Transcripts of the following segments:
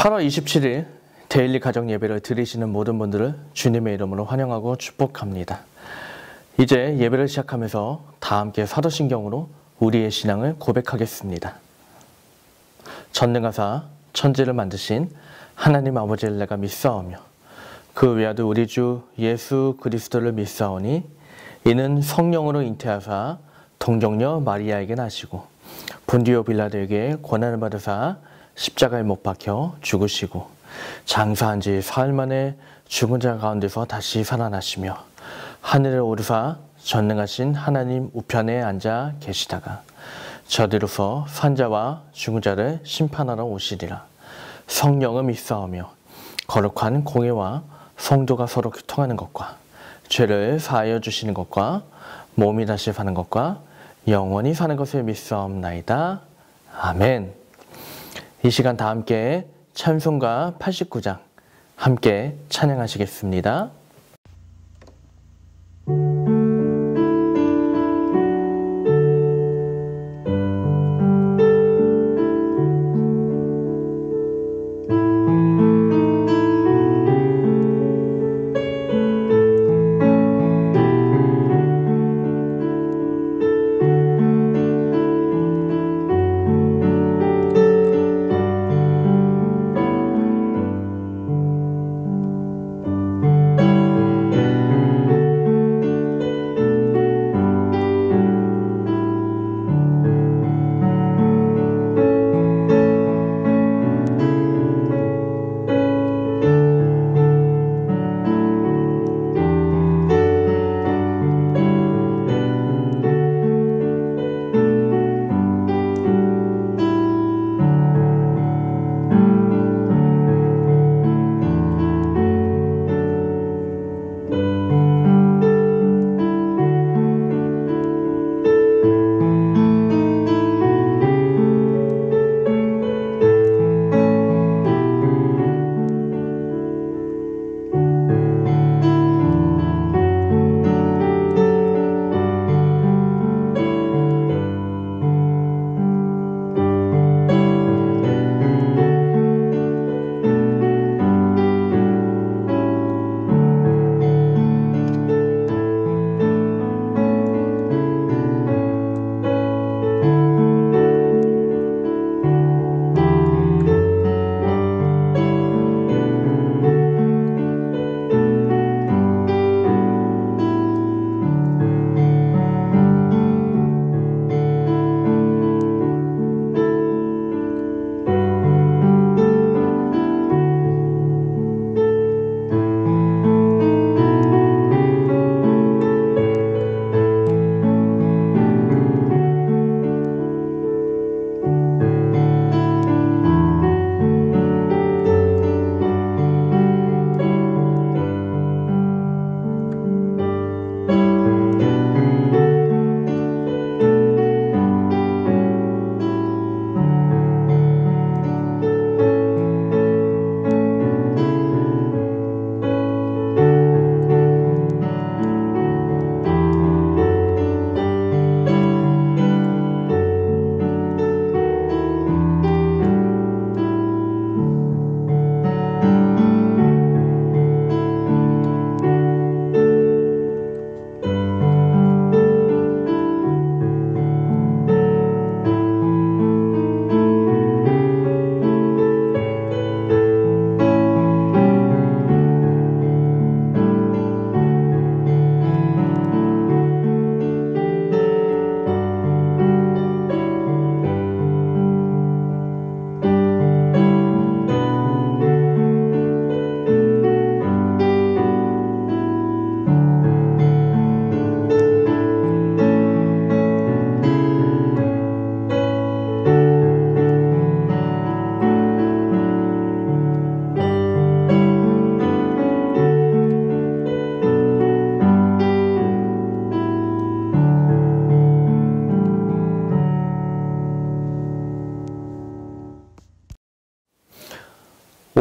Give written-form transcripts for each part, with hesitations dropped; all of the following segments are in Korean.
8월 27일 데일리 가정 예배를 드리시는 모든 분들을 주님의 이름으로 환영하고 축복합니다. 이제 예배를 시작하면서 다 함께 사도신경으로 우리의 신앙을 고백하겠습니다. 전능하사 천지를 만드신 하나님 아버지를 내가 믿사오며 그 외아들 우리 주 예수 그리스도를 믿사오니 이는 성령으로 잉태하사 동정녀 마리아에게 나시고 본디오 빌라도에게 고난을 받으사 십자가에 못 박혀 죽으시고 장사한 지 사흘 만에 죽은 자 가운데서 다시 살아나시며 하늘에 오르사 전능하신 하나님 우편에 앉아 계시다가 저리로서 산자와 죽은 자를 심판하러 오시리라. 성령을 믿사오며 거룩한 공회와 성도가 서로 교통하는 것과 죄를 사하여 주시는 것과 몸이 다시 사는 것과 영원히 사는 것을 믿사옵나이다. 아멘. 이 시간 다 함께 찬송가 89장 함께 찬양하시겠습니다.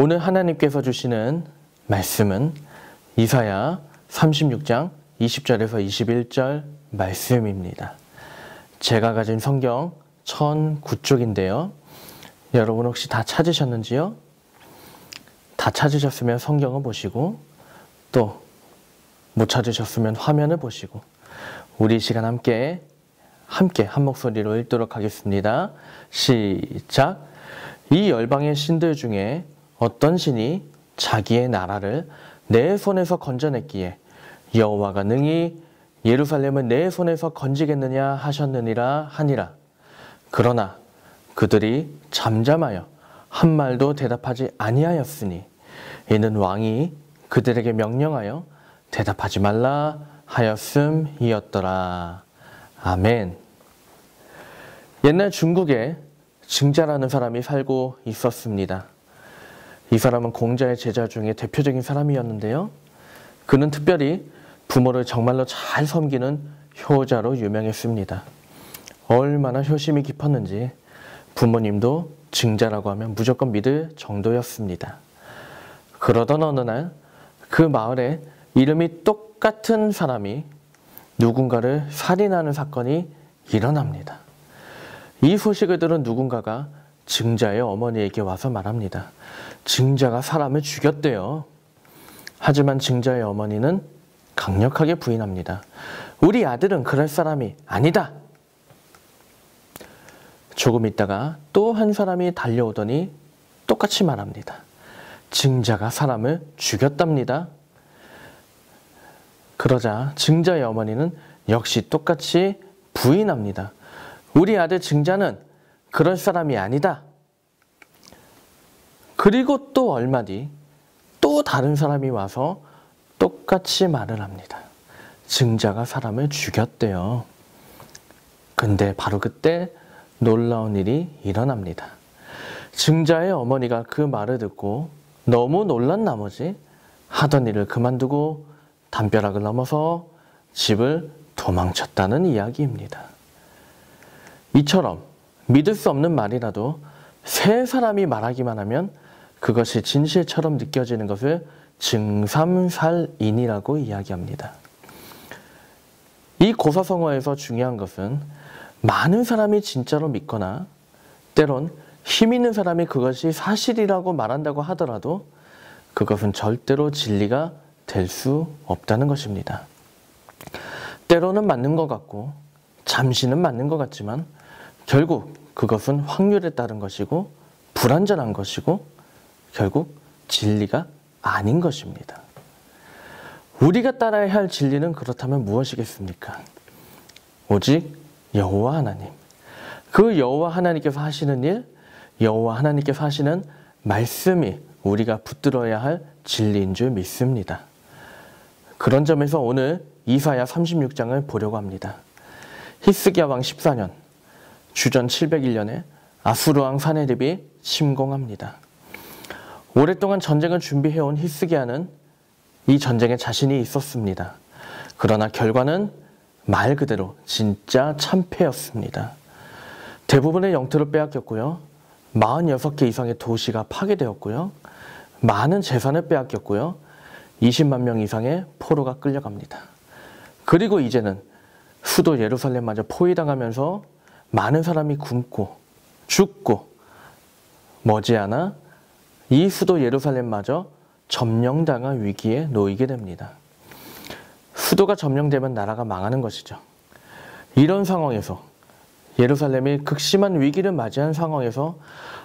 오늘 하나님께서 주시는 말씀은 이사야 36장 20절에서 21절 말씀입니다. 제가 가진 성경 1009쪽인데요. 여러분 혹시 다 찾으셨는지요? 다 찾으셨으면 성경을 보시고 또 못 찾으셨으면 화면을 보시고 우리 시간 함께 한 목소리로 읽도록 하겠습니다. 시작. 이 열방의 신들 중에 어떤 신이 자기의 나라를 내 손에서 건져냈기에 여호와가 능히 예루살렘을 내 손에서 건지겠느냐 하셨느니라 하니라. 그러나 그들이 잠잠하여 한 말도 대답하지 아니하였으니 이는 왕이 그들에게 명령하여 대답하지 말라 하였음이었더라. 아멘. 옛날 중국에 증자라는 사람이 살고 있었습니다. 이 사람은 공자의 제자 중에 대표적인 사람이었는데요. 그는 특별히 부모를 정말로 잘 섬기는 효자로 유명했습니다. 얼마나 효심이 깊었는지 부모님도 증자라고 하면 무조건 믿을 정도였습니다. 그러던 어느 날 그 마을에 이름이 똑같은 사람이 누군가를 살인하는 사건이 일어납니다. 이 소식을 들은 누군가가 증자의 어머니에게 와서 말합니다. 증자가 사람을 죽였대요. 하지만 증자의 어머니는 강력하게 부인합니다. 우리 아들은 그럴 사람이 아니다. 조금 있다가 또 한 사람이 달려오더니 똑같이 말합니다. 증자가 사람을 죽였답니다. 그러자 증자의 어머니는 역시 똑같이 부인합니다. 우리 아들 증자는 그럴 사람이 아니다. 그리고 또 얼마 뒤 또 다른 사람이 와서 똑같이 말을 합니다. 증자가 사람을 죽였대요. 근데 바로 그때 놀라운 일이 일어납니다. 증자의 어머니가 그 말을 듣고 너무 놀란 나머지 하던 일을 그만두고 담벼락을 넘어서 집을 도망쳤다는 이야기입니다. 이처럼 믿을 수 없는 말이라도 세 사람이 말하기만 하면 그것이 진실처럼 느껴지는 것을 증삼살인이라고 이야기합니다. 이 고사성어에서 중요한 것은 많은 사람이 진짜로 믿거나 때론 힘 있는 사람이 그것이 사실이라고 말한다고 하더라도 그것은 절대로 진리가 될 수 없다는 것입니다. 때로는 맞는 것 같고 잠시는 맞는 것 같지만 결국 그것은 확률에 따른 것이고 불완전한 것이고 결국 진리가 아닌 것입니다. 우리가 따라야 할 진리는 그렇다면 무엇이겠습니까? 오직 여호와 하나님. 그 여호와 하나님께서 하시는 일, 여호와 하나님께서 하시는 말씀이 우리가 붙들어야 할 진리인 줄 믿습니다. 그런 점에서 오늘 이사야 36장을 보려고 합니다. 히스기야 왕 14년, 주전 701년에 아수르 왕 사네립이 침공합니다. 오랫동안 전쟁을 준비해온 히스기야는 이 전쟁에 자신이 있었습니다. 그러나 결과는 말 그대로 진짜 참패였습니다. 대부분의 영토를 빼앗겼고요. 46개 이상의 도시가 파괴되었고요. 많은 재산을 빼앗겼고요. 20만 명 이상의 포로가 끌려갑니다. 그리고 이제는 수도 예루살렘마저 포위당하면서 많은 사람이 굶고 죽고 머지않아 이 수도 예루살렘마저 점령당할 위기에 놓이게 됩니다. 수도가 점령되면 나라가 망하는 것이죠. 이런 상황에서 예루살렘이 극심한 위기를 맞이한 상황에서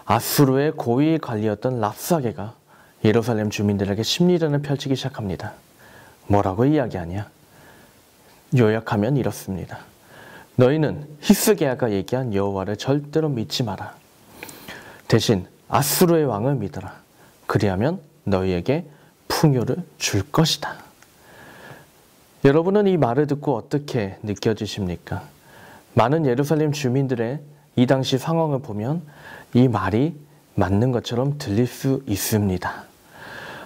아수르의 고위 관리였던 랍사게가 예루살렘 주민들에게 심리전을 펼치기 시작합니다. 뭐라고 이야기하냐? 요약하면 이렇습니다. 너희는 히스기야가 얘기한 여호와를 절대로 믿지 마라. 대신 아수르의 왕을 믿어라. 그리하면 너희에게 풍요를 줄 것이다. 여러분은 이 말을 듣고 어떻게 느껴지십니까? 많은 예루살렘 주민들의 이 당시 상황을 보면 이 말이 맞는 것처럼 들릴 수 있습니다.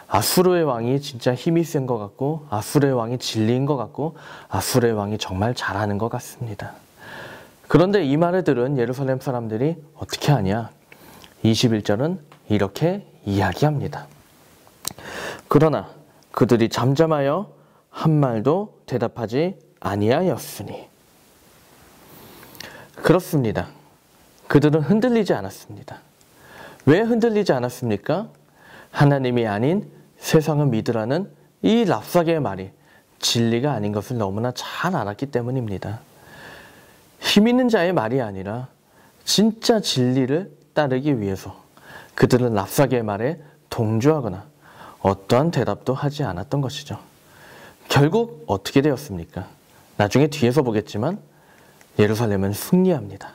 아수르의 왕이 진짜 힘이 센 것 같고 아수르의 왕이 진리인 것 같고 아수르의 왕이 정말 잘하는 것 같습니다. 그런데 이 말을 들은 예루살렘 사람들이 어떻게 하냐? 21절은 이렇게 이야기합니다. 그러나 그들이 잠잠하여 한 말도 대답하지 아니하였으니. 그렇습니다. 그들은 흔들리지 않았습니다. 왜 흔들리지 않았습니까? 하나님이 아닌 세상을 믿으라는 이 랍사게의 말이 진리가 아닌 것을 너무나 잘 알았기 때문입니다. 힘 있는 자의 말이 아니라 진짜 진리를 따르기 위해서 그들은 랍사게의 말에 동조하거나 어떠한 대답도 하지 않았던 것이죠. 결국 어떻게 되었습니까? 나중에 뒤에서 보겠지만 예루살렘은 승리합니다.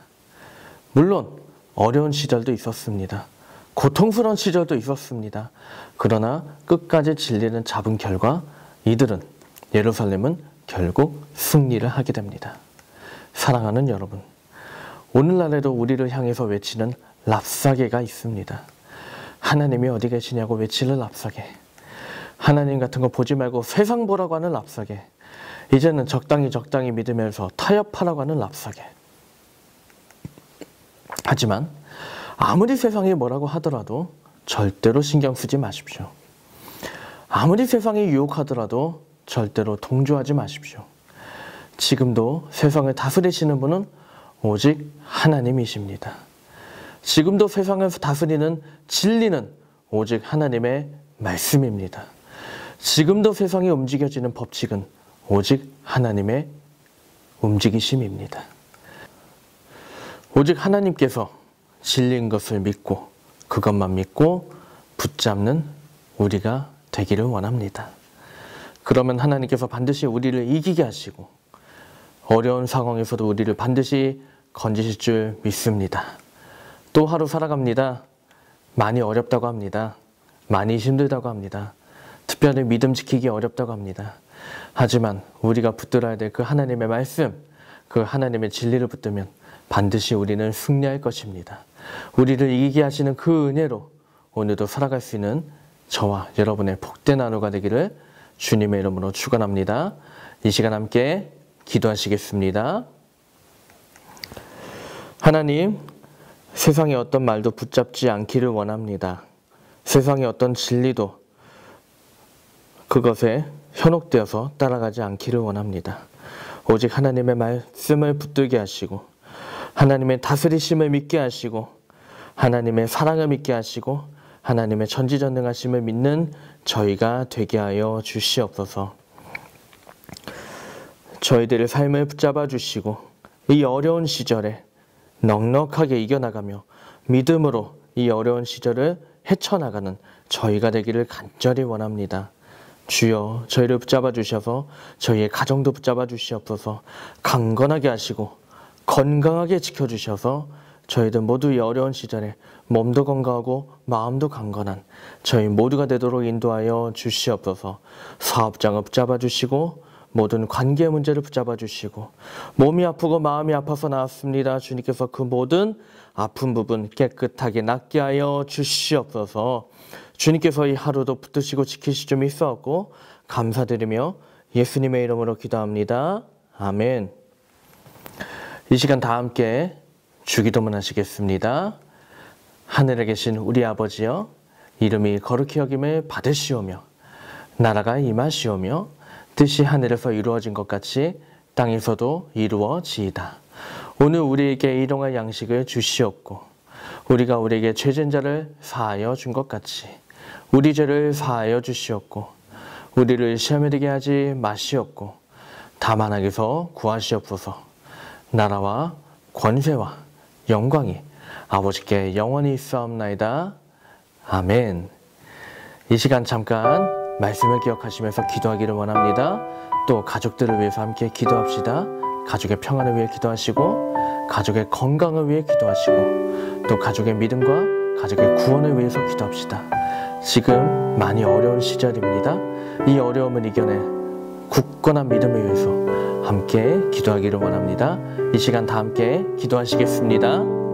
물론 어려운 시절도 있었습니다. 고통스러운 시절도 있었습니다. 그러나 끝까지 진리는 잡은 결과 이들은 예루살렘은 결국 승리를 하게 됩니다. 사랑하는 여러분, 오늘날에도 우리를 향해서 외치는 랍사게가 있습니다. 하나님이 어디 계시냐고 외치는 랍사게. 하나님 같은 거 보지 말고 세상 보라고 하는 랍사게. 이제는 적당히 믿으면서 타협하라고 하는 랍사게. 하지만 아무리 세상이 뭐라고 하더라도 절대로 신경 쓰지 마십시오. 아무리 세상이 유혹하더라도 절대로 동조하지 마십시오. 지금도 세상을 다스리시는 분은 오직 하나님이십니다. 지금도 세상을 다스리는 진리는 오직 하나님의 말씀입니다. 지금도 세상이 움직여지는 법칙은 오직 하나님의 움직이심입니다. 오직 하나님께서 진리인 것을 믿고 그것만 믿고 붙잡는 우리가 되기를 원합니다. 그러면 하나님께서 반드시 우리를 이기게 하시고 어려운 상황에서도 우리를 반드시 건지실 줄 믿습니다. 또 하루 살아갑니다. 많이 어렵다고 합니다. 많이 힘들다고 합니다. 특별히 믿음 지키기 어렵다고 합니다. 하지만 우리가 붙들어야 될 그 하나님의 말씀, 그 하나님의 진리를 붙들면 반드시 우리는 승리할 것입니다. 우리를 이기게 하시는 그 은혜로 오늘도 살아갈 수 있는 저와 여러분의 복된 하루가 되기를 주님의 이름으로 축원합니다. 이 시간 함께 기도하시겠습니다. 하나님, 세상의 어떤 말도 붙잡지 않기를 원합니다. 세상의 어떤 진리도 그것에 현혹되어서 따라가지 않기를 원합니다. 오직 하나님의 말씀을 붙들게 하시고 하나님의 다스리심을 믿게 하시고 하나님의 사랑을 믿게 하시고 하나님의 전지전능하심을 믿는 저희가 되게 하여 주시옵소서. 저희들의 삶을 붙잡아 주시고 이 어려운 시절에 넉넉하게 이겨나가며 믿음으로 이 어려운 시절을 헤쳐나가는 저희가 되기를 간절히 원합니다. 주여, 저희를 붙잡아 주셔서 저희의 가정도 붙잡아 주시옵소서. 강건하게 하시고 건강하게 지켜주셔서 저희들 모두 이 어려운 시절에 몸도 건강하고 마음도 강건한 저희 모두가 되도록 인도하여 주시옵소서. 사업장을 붙잡아 주시고 모든 관계 문제를 붙잡아 주시고 몸이 아프고 마음이 아파서 나왔습니다. 주님께서 그 모든 아픈 부분 깨끗하게 낫게 하여 주시옵소서. 주님께서 이 하루도 붙드시고 지키실 줄 믿사옵고 감사드리며 예수님의 이름으로 기도합니다. 아멘. 이 시간 다 함께 주기도문 하시겠습니다. 하늘에 계신 우리 아버지여, 이름이 거룩히 여김을 받으시오며 나라가 임하시오며 뜻이 하늘에서 이루어진 것 같이 땅에서도 이루어지이다. 오늘 우리에게 일용할 양식을 주시옵고 우리가 우리에게 죄진 자를 사하여 준 것 같이 우리 죄를 사하여 주시옵고 우리를 시험에 들게 하지 마시옵고 다만 악에서 구하시옵소서. 나라와 권세와 영광이 아버지께 영원히 있사옵나이다. 아멘. 이 시간 잠깐 말씀을 기억하시면서 기도하기를 원합니다. 또 가족들을 위해서 함께 기도합시다. 가족의 평안을 위해 기도하시고 가족의 건강을 위해 기도하시고 또 가족의 믿음과 가족의 구원을 위해서 기도합시다. 지금 많이 어려운 시절입니다. 이 어려움을 이겨내 굳건한 믿음을 위해서 함께 기도하기를 원합니다. 이 시간 다 함께 기도하시겠습니다.